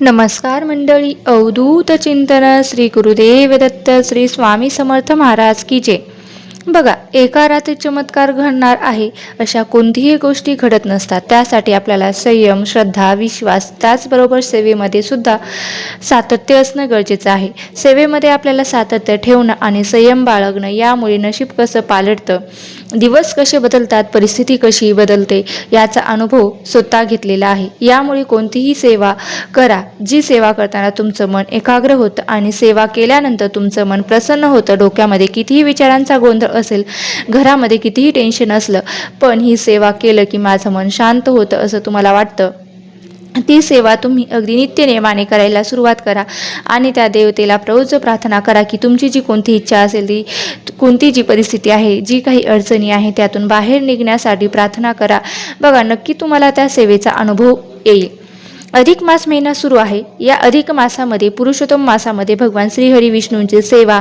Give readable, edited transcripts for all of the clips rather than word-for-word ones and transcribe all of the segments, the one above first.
नमस्कार मंडळी. अवधूत चिंतन श्री गुरुदेव दत्त श्री स्वामी समर्थ महाराज की जय. बघा, एका रात्री चमत्कार घडणार आहे अशा कोणतीही गोष्टी घडत नसतात. त्यासाठी आपल्याला संयम, श्रद्धा, विश्वास, त्याचबरोबर सेवेमध्ये सुद्धा सातत्य असणं गरजेचं आहे. सेवेमध्ये आपल्याला सातत्य ठेवणं आणि संयम बाळगणं, यामुळे नशीब कसं पालटतं, दिवस कसे बदलतात, परिस्थिती कशी बदलते, याचा अनुभव स्वतः घेतलेला आहे. यामुळे कोणतीही सेवा करा जी सेवा करताना तुमचं मन एकाग्र होतं आणि सेवा केल्यानंतर तुमचं मन प्रसन्न होतं. डोक्यामध्ये कितीही विचारांचा गोंधळ असेल, घरामध्ये कितीही टेन्शन असलं, पण ही सेवा केलं की माझं मन शांत होतं असं तुम्हाला वाटतं. ती सेवा तुम्ही अगदी नित्य नियमाने करायला सुरुवात करा आणि त्या देवतेला प्रवच प्रार्थना करा की तुमची जी कोणती इच्छा असेल, ती कोणती जी परिस्थिती आहे, जी काही अडचणी आहे, त्यातून बाहेर निघण्यासाठी प्रार्थना करा. बघा, नक्की तुम्हाला त्या सेवेचा अनुभव येईल. अधिक मास महिना सुरू आहे. या अधिक मासामध्ये, पुरुषोत्तम मासामध्ये भगवान श्रीहरी विष्णूंची सेवा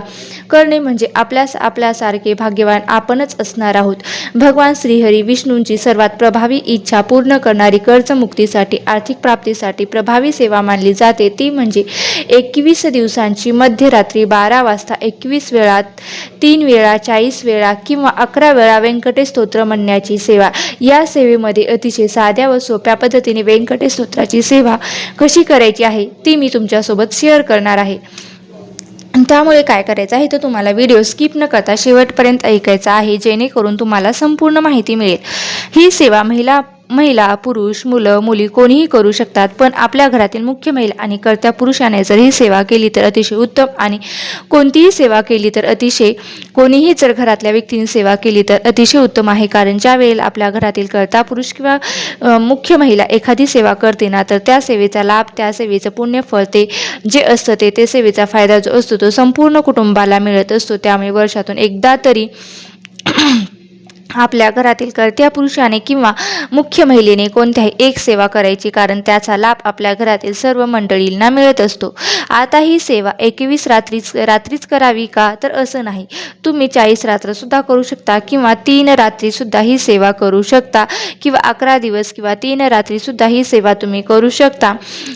करणे म्हणजे आपल्यासारखे भाग्यवान आपणच असणार आहोत. भगवान श्रीहरी विष्णूंची सर्वात प्रभावी इच्छा पूर्ण करणारी, कर्जमुक्तीसाठी, आर्थिक प्राप्तीसाठी प्रभावी सेवा मानली जाते. ती म्हणजे 21 दिवसांची मध्यरात्री 12 वाजता 21 वेळा, 3 वेळा, 40 वेळा किंवा 11 वेळा व्यंकटेश स्तोत्र म्हणण्याची सेवा. या सेवेमध्ये अतिशय साध्या व सोप्या पद्धतीने व्यंकटेश स्तोत्राची सेवा कशी करायची आहे ती मी तुमच्यासोबत शेअर करणार आहे. त्यामुळे काय करायचं आहे तर तुम्हाला व्हिडिओ स्किप न करता शेवटपर्यंत ऐकायचा आहे, जेणेकरून तुम्हाला संपूर्ण माहिती मिळेल. ही सेवा महिला, पुरुष, मुलं, मुली कोणीही करू शकतात. पण आपल्या घरातील मुख्य महिला आणि कर्त्या पुरुषाने जर ही सेवा केली तर अतिशय उत्तम, आणि कोणतीही सेवा केली तर कोणीही जर घरातल्या व्यक्तीने सेवा केली तर अतिशय उत्तम आहे. कारण ज्या वेळेला आपल्या घरातील कर्ता पुरुष किंवा मुख्य महिला एखादी सेवा करते ना, तर त्या सेवेचा लाभ, त्या सेवेचं पुण्यफळ ते जे असतं ते सेवेचा फायदा जो असतो तो संपूर्ण कुटुंबाला मिळत असतो. त्यामुळे वर्षातून एकदा तरी आपल्या घरातील कर्त्या पुरुषाने किंवा मुख्य महिलेने कोणत्याही एक सेवा करायची, कारण त्याचा लाभ आपल्या घरातील सर्व मंडळींना मिळत असतो. आता ही सेवा 21 रात्रीच करावी का, तर असं नाही. तुम्ही 40 रात्र सुद्धा करू शकता किंवा 3 रात्री सुद्धा ही सेवा करू शकता किंवा 11 दिवस किंवा 3 रात्री सुद्धा ही सेवा तुम्ही करू शकता.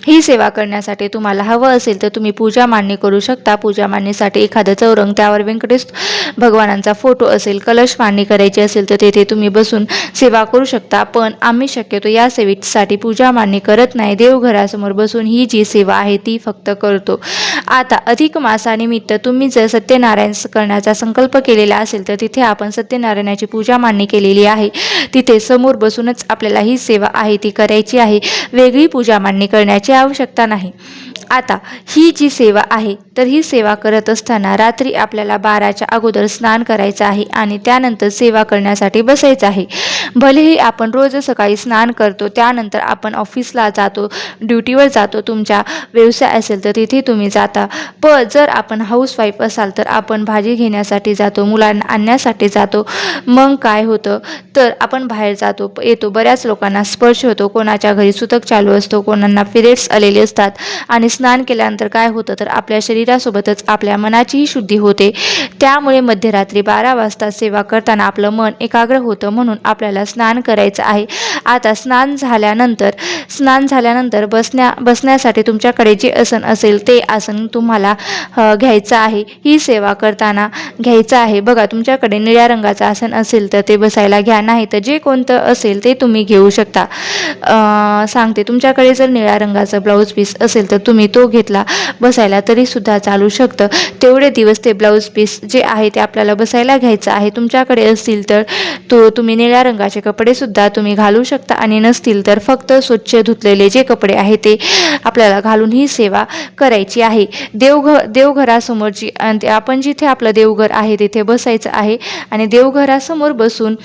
ही सेवा करण्यासाठी तुम्हाला हवं असेल तर तुम्ही पूजा मांडणी करू शकता. पूजा मांडणीसाठी एखादं चौरंग, त्यावर व्यंकटेश भगवानांचा फोटो असेल, कलश मांडणी करायची असेल तर तेथे तुम्ही बसून सेवा करू शकता. पण आम्ही शक्यतो या सेवेसाठी पूजा मांडणी करत नाही. देवघरासमोर बसून ही जी सेवा आहे ती फक्त करतो. आता अधिक मासानिमित्त तुम्ही जर सत्यनारायण करण्याचा संकल्प केलेला असेल तर तिथे आपण सत्यनारायणाची पूजा मांडणी केलेली आहे. तिथे समोर बसूनच आपल्याला ही सेवा आहे ती करायची आहे. वेगळी पूजा मांडणी करण्याची आवश्यकता नाही. आता ही जी सेवा आहे तर ही सेवा करत असताना रात्री आपल्याला 12च्या अगोदर स्नान करायचं आहे आणि त्यानंतर सेवा करण्यासाठी बसायचं आहे. भलेही आपण रोज सकाळी स्नान करतो, त्यानंतर आपण ऑफिसला जातो, ड्युटीवर जातो, तुमचा व्यवसाय असेल तर तिथे तुम्ही जाता. पण जर आपण हाऊसवाईफ असाल तर आपण भाजी घेण्यासाठी जातो, मुलांना आणण्यासाठी जातो. मग काय होतं तर आपण बाहेर जातो येतो, बऱ्याच लोकांना स्पर्श होतो, कोणाच्या घरी सुतक चालू असतो, कोणांना पिरियड्स आलेले असतात. आणि स्नान केल्यानंतर काय होतं तर आपल्या शरीरासोबतच आपल्या मनाचीही शुद्धी होते. त्यामुळे मध्यरात्री 12 वाजता सेवा करताना आपलं मन एकाग्र होतं, म्हणून आपल्याला स्नान करायचं आहे. आता स्नान झाल्यानंतर बसण्यासाठी तुमच्याकडे जे आसन असेल ते आसन तुम्हाला घ्यायचं आहे. ही सेवा करताना घ्यायचं आहे. बघा, तुमच्याकडे निळ्या रंगाचं आसन असेल तर ते बसायला घ्या, नाही तर जे कोणतं असेल ते तुम्ही घेऊ शकता. सांगते, तुमच्याकडे जर निळ्या रंगाचं ब्लाऊज पीस असेल तर तुम्ही तो घेतला बसायला तरी सुद्धा चालू शकतं. तेवढे दिवस ते ब्लाऊज पीस जे आहे ते आपल्याला बसायला घ्यायचं आहे. तुमच्याकडे असतील तर तुम्ही निळ्या रंगाचे कपडे सुद्धा तुम्ही घालू शकता, आणि नसतील तर फक्त स्वच्छ धुतलेले जे कपडे आहे ते आपल्याला घालून ही सेवा करायची आहे. देवघरासमोरची आपण जिथे आपलं देवघर आहे तिथे बसायचं आहे आणि देवघरासमोर बसून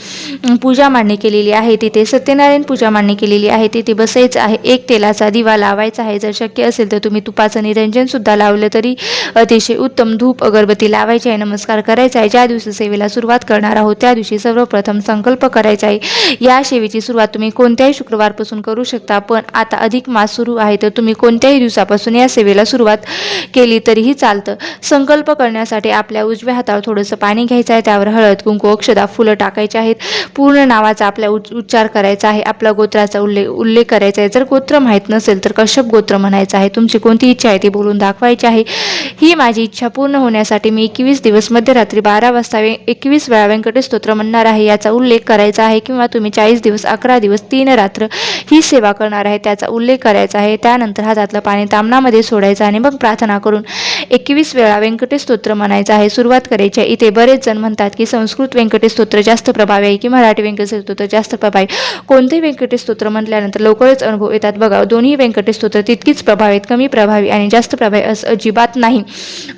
पूजा मांडणी केलेली आहे, तिथे सत्यनारायण पूजा मांडणी केलेली आहे, तिथे बसायचं आहे. एक तेलाचा दिवा लावायचा आहे. जर शक्य असेल तर तुम्ही तुपाचं निरंजन सुद्धा लावलं तरी अतिशय उत्तम. धूप अगरबत्ती लावायची आहे. नमस्कार करायचा आहे. ज्या दिवशी सेवेला सुरुवात करणार आहोत त्या दिवशी सर्वप्रथम संकल्प करायचा आहे. या सेवेची सुरुवात तुम्ही कोणत्याही शुक्रवारपासून करू शकता, पण आता अधिक मास सुरू आहे तर तुम्ही कोणत्याही दिवसापासून या सेवेला सुरुवात केली तरीही चालतं. संकल्प करण्यासाठी आपल्या उजव्या हातावर थोडंसं पाणी घ्यायचं आहे, त्यावर हळद, कुंकू, अक्षता, फुलं टाकायची आहेत. पूर्ण नावाचा आपला उच्चार करायचा आहे. आपल्या गोत्राचा उल्लेख करायचा आहे. जर गोत्र माहीत नसेल तर कश्यप गोत्र म्हणायचं आहे. तुमची कोणती इच्छा आहे ती बोलून दाखवायची आहे. ही माझी इच्छा पूर्ण होण्यासाठी मी 21 दिवस मध्यरात्री 12 वाजता 21 वेळा व्यंकटेश स्तोत्र म्हणणार आहे याचा उल्लेख करायचा आहे. किंवा तुम्ही 40 दिवस 11 दिवस 3 रात्र ही सेवा करणार आहे त्याचा उल्लेख करायचा आहे. त्यानंतर हातातलं पाणी तामणामध्ये सोडायचं आणि मग प्रार्थना करून 21 वेळा व्यंकटेश स्तोत्र म्हणायचं आहे. सुरुवात करायची आहे. इथे बरेच जण म्हणतात की संस्कृत व्यंकटेश स्तोत्र जास्त प्रभावी आहे की मराठी व्यंकटेश स्तोत्र जास्त प्रभावी. कोणतेही व्यंकटेश स्तोत्र म्हटल्यानंतर लवकरच अनुभव येतात. बघा, दोन्ही व्यंकटेश स्तोत्र तितकीच प्रभावी आहेत. कमी प्रभावी आणि जास्त प्रभावी असं अजिबात नाही.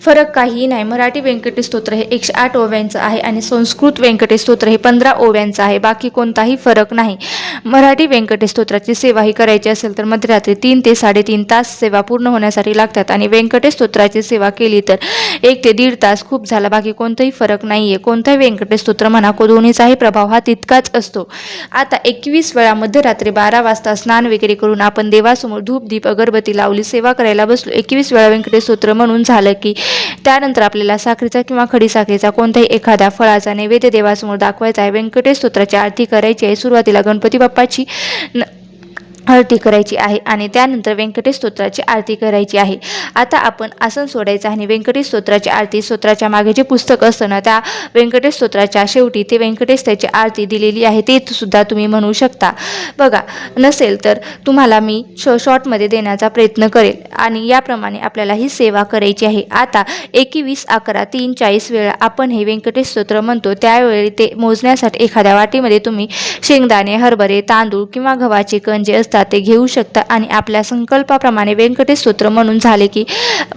फरक काहीही नाही. मराठी व्यंकटेश स्तोत्र हे 108 ओव्यांचं आहे आणि संस्कृत व्यंकटेश स्तोत्र हे 15 ओव्यांचं आहे. बाकी कोणताही फरक नाही. मराठी व्यंकटेश स्तोत्राची सेवा ही करायची असेल तर मध्यरात्री 3 ते 3.5 तास सेवा पूर्ण होण्यासाठी लागतात आणि व्यंकटेश स्तोत्राची सेवा केली तर 1 ते 1.5 तास खूप झाला. बाकी कोणताही फरक नाहीये. कोणताही व्यंकटेश स्तोत्र म्हणा, दोन्हीचाही प्रभाव हा तितकाच असतो. आता 21 वेळा मध्यरात्री 12 वाजता स्नान वगैरे करून आपण देवासमोर धूप दीप अगरबत्ती लावली, सेवा करायला बसलो. 21 वेळा व्यंकटेश स्तोत्र म्हणून झालं की त्यानंतर आपल्याला साखरेचा किंवा खडीसाखरेचा कोणत्याही एखाद्या फळाचा नैवेद्य देवासमोर दाखवायचा आहे. व्यंकटेश स्तोत्राची आरती करायची आहे. सुरुवातीला गणपती बाप्पाची आरती करायची आहे आणि त्यानंतर व्यंकटेश स्तोत्राची आरती करायची आहे. आता आपण आसन सोडायचं आहे आणि व्यंकटेश स्तोत्राची आरती, स्तोत्राच्या मागे जे पुस्तक असतं ना त्या व्यंकटेश स्तोत्राच्या शेवटी ते व्यंकटेश त्याची आरती दिलेली आहे ते सुद्धा तुम्ही म्हणू शकता. बघा, नसेल तर तुम्हाला मी शॉर्टमध्ये देण्याचा प्रयत्न करेल आणि याप्रमाणे आपल्याला ही सेवा करायची आहे. आता 21, 11, 3, 40 वेळा आपण हे व्यंकटेश स्तोत्र म्हणतो. त्यावेळी ते मोजण्यासाठी एखाद्या वाटीमध्ये तुम्ही शेंगदाणे, हरभरे, तांदूळ किंवा गव्हाचे कण जे ते घेऊ शकता आणि आपल्या संकल्पाप्रमाणे व्यंकटेश स्तोत्र म्हणून झाले की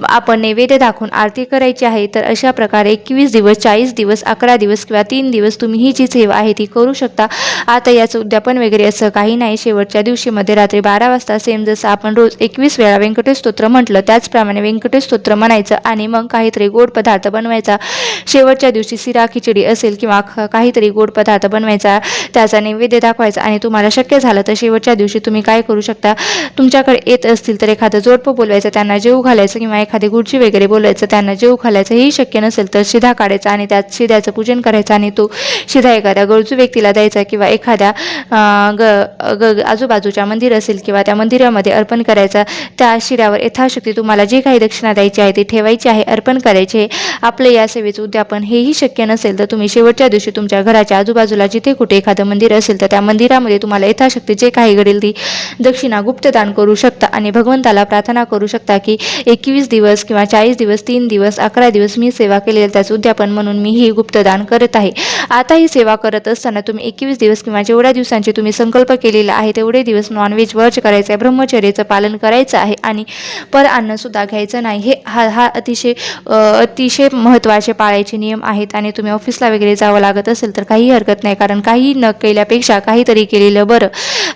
आपण नैवेद्य दाखवून आरती करायची आहे. तर अशा प्रकारे 21 दिवस, 40 दिवस, 11 दिवस किंवा 3 दिवस तुम्ही ही जी सेवा आहे ती करू शकता. आता याचं उद्यापन वगैरे असं काही नाही. शेवटच्या दिवशी मध्यरात्री 12 वाजता सेम जसं आपण रोज 21 वेळा व्यंकटेश स्तोत्र म्हटलं त्याचप्रमाणे व्यंकटेश स्तोत्र म्हणायचं आणि मग काहीतरी गोड पदार्थ बनवायचा. शेवटच्या दिवशी शिरा खिचडी असेल किंवा काहीतरी गोड पदार्थ बनवायचा, त्याचा नैवेद्य दाखवायचा आणि तुम्हाला शक्य झालं तर शेवटच्या दिवशी तुम्ही काय करू शकता, तुमच्याकडे येत असतील तर एखादं जोडपं बोलवायचं, त्यांना जेवू घालायचं किंवा एखादी गुडची वगैरे बोलवायचं, त्यांना जेवू घालायचं. हेही शक्य नसेल तर शिधा काढायचा आणि त्यात शिध्याचं पूजन करायचं आणि तो शिधा एखाद्या गरजू व्यक्तीला द्यायचा किंवा एखाद्या आजूबाजूच्या मंदिर असेल किंवा त्या मंदिरामध्ये अर्पण करायचा. त्या शिऱ्यावर यथाशक्ती तुम्हाला जे काही दक्षिणा द्यायची आहे ती ठेवायची आहे, अर्पण करायचे. आपले या सेवेचं उद्यापन हेही शक्य नसेल तर तुम्ही शेवटच्या दिवशी तुमच्या घराच्या आजूबाजूला जिथे कुठे एखादं मंदिर असेल तर त्या मंदिरामध्ये तुम्हाला यथाशक्ती जे काही घडेल ती दक्षिणा गुप्तदान करू शकता आणि भगवंताला प्रार्थना करू शकता की 21 दिवस किंवा 40 दिवस, 3 दिवस, 11 दिवस मी सेवा केलेली त्याचं उद्यापन म्हणून मी ही गुप्तदान करत आहे. आता ही सेवा करत असताना तुम्ही 21 दिवस किंवा जेवढ्या दिवसांचे तुम्ही संकल्प केलेला आहे तेवढे दिवस नॉनव्हेज वर्ज करायचं आहे, ब्रह्मचर्याचं पालन करायचं आहे आणि पर अन्न सुद्धा घ्यायचं नाही. हे हा अतिशय महत्त्वाचे पाळायचे नियम आहेत. आणि तुम्ही ऑफिसला वगैरे जावं लागत असेल तर काही हरकत नाही, कारण काही न केल्यापेक्षा काहीतरी केलेलं बरं.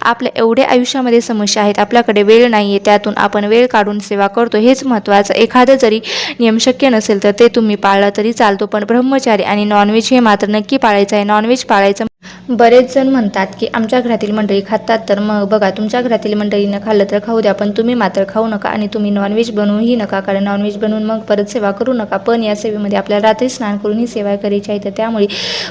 आपल्या एवढ्या आयुष्यामध्ये समस्या आहेत, आपल्याकडे वेळ नाही आहे, त्यातून आपण वेळ काढून सेवा करतो हेच महत्त्वाचं. एखादं जरी नियम शक्य नसेल तर ते तुम्ही पाळला तरी चालतो, पण ब्रह्मचारी आणि नॉनव्हेज हे मात्र नक्की पाळायचं आहे. नॉनव्हेज पाळायचं. बरेच जण म्हणतात की आमच्या घरातील मंडळी खातात, तर मग बघा, तुमच्या घरातील मंडळीनं खाल्लं तर खाऊ द्या, पण तुम्ही मात्र खाऊ नका आणि तुम्ही नॉनव्हेज बनवूही नका, कारण नॉनव्हेज बनवून मग परत सेवा करू नका. पण या सेवेमध्ये आपल्याला रात्री स्नान करून ही सेवा करायची आहे, तर त्यामुळे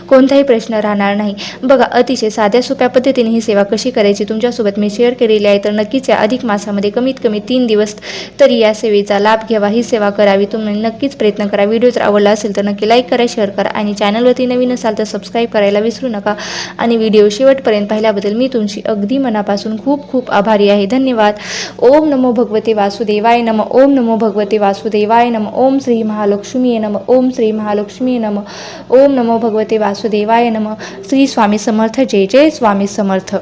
कोणताही प्रश्न राहणार नाही. बघा, अतिशय साध्या सोप्या पद्धतीने ही सेवा कशी करायची तुमच्यासोबत मी शेअर केलेली आहे. तर नक्कीच या अधिक मासामध्ये कमीत कमी 3 दिवस तरी या सेवेचा लाभ घ्यावा, ही सेवा करावी. तुम्ही नक्कीच प्रयत्न करा. व्हिडिओ जर आवडला असेल तर नक्की लाईक करा, शेअर करा आणि चॅनलवरती नवीन असाल तर सबस्क्राईब करायला विसरू नका. आणि व्हिडिओ शेवटपर्यंत पाहिल्याबद्दल मी तुमची अगदी मनापासून खूप खूप आभारी आहे. धन्यवाद. ओम नमो भगवते वासुदेवाय नमः. ओम नमो भगवते वासुदेवाय नमः. ओम श्री महालक्ष्मी नमः. ओम श्री महालक्ष्मी नमः. ओम नमो भगवते वासुदेवाय नमः. श्री स्वामी समर्थ. जय जय स्वामी समर्थ.